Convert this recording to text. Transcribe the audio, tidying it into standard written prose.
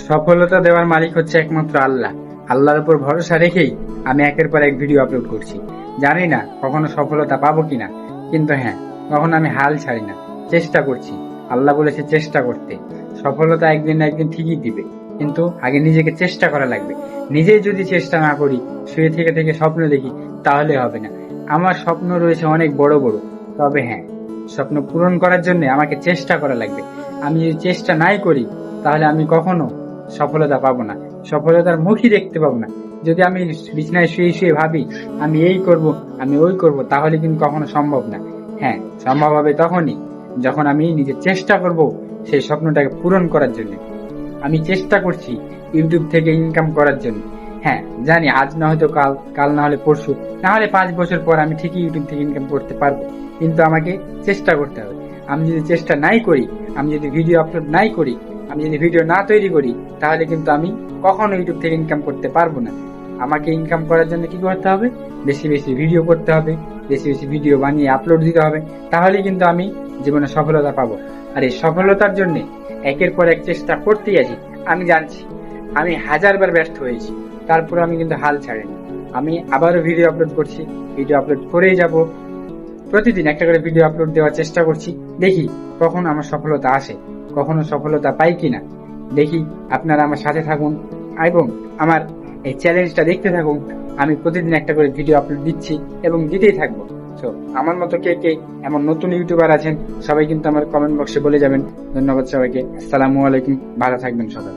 সফলতা দেওয়ার মালিক হচ্ছে একমাত্র আল্লাহ। আল্লাহর উপর ভরসা রেখেই আমি একের পর এক ভিডিও আপলোড করছি। জানি না কখনো সফলতা পাবো কিনা, কিন্তু হ্যাঁ, কখনো আমি হাল ছাড়ি না, চেষ্টা করছি। আল্লাহ বলেছে চেষ্টা করতে। সফলতা একদিন না একদিন ঠিকই দিবে, কিন্তু আগে নিজেকে চেষ্টা করা লাগবে। নিজেই যদি চেষ্টা না করি, শুয়ে থেকে থেকে স্বপ্ন দেখি, তাহলে হবে না। আমার স্বপ্ন রয়েছে অনেক বড় বড়, তবে হ্যাঁ, স্বপ্ন পূরণ করার জন্য আমাকে চেষ্টা করা লাগবে। আমি যদি চেষ্টা নাই করি, তাহলে আমি কখনো সফলতা পাবো না, সফলতার মুখই দেখতে পাবো না। যদি আমি বিছানায় শুয়ে শুয়ে ভাবি আমি এই করব, আমি ওই করব, তাহলে কিন্তু কখনো সম্ভব না। হ্যাঁ, সম্ভব হবে তখনই যখন আমি নিজে চেষ্টা করব সেই স্বপ্নটাকে পূরণ করার জন্য। আমি চেষ্টা করছি ইউটিউব থেকে ইনকাম করার জন্য। হ্যাঁ, জানি আজ না হয়তো কাল, কাল না হলে পরশু, না হলে 5 বছর পর আমি ঠিকই ইউটিউব থেকে ইনকাম করতে পারবো, কিন্তু আমাকে চেষ্টা করতে হবে। আমি যদি চেষ্টা নাই করি, আমি যদি ভিডিও আপলোড নাই করি, আমি যদি ভিডিও না তৈরি করি, তাহলে কিন্তু আমি কখনো ইউটিউব থেকে ইনকাম করতে পারবো না। আমাকে ইনকাম করার জন্য কি করতে হবে? বেশি বেশি ভিডিও করতে হবে, বেশি বেশি ভিডিও বানিয়ে আপলোড দিতে হবে, তাহলে কিন্তু আমি জীবনে সফলতা পাবো। আর এই সফলতার জন্য একের পর এক চেষ্টা করতেই আছি। আমি জানছি আমি 1000বার ব্যর্থ হয়েছি, তারপর আমি কিন্তু হাল ছাড়িনি। আমি আবারও ভিডিও আপলোড করছি, ভিডিও আপলোড করেই যাব। প্রতিদিন একটা করে ভিডিও আপলোড দেওয়ার চেষ্টা করছি। দেখি কখন আমার সফলতা আসে, কখনো সফলতা পাই কিনা। দেখি, আপনারা আমার সাথে থাকুন এবং আমার এই চ্যালেঞ্জটা দেখতে থাকুন। আমি প্রতিদিন একটা করে ভিডিও আপলোড দিচ্ছি এবং দিতেই থাকবো। তো আমার মতো কে কে এমন নতুন ইউটিউবার আছেন, সবাই কিন্তু আমার কমেন্ট বক্সে বলে যাবেন। ধন্যবাদ সবাইকে। আসসালামু আলাইকুম, ভালো থাকবেন সবাই।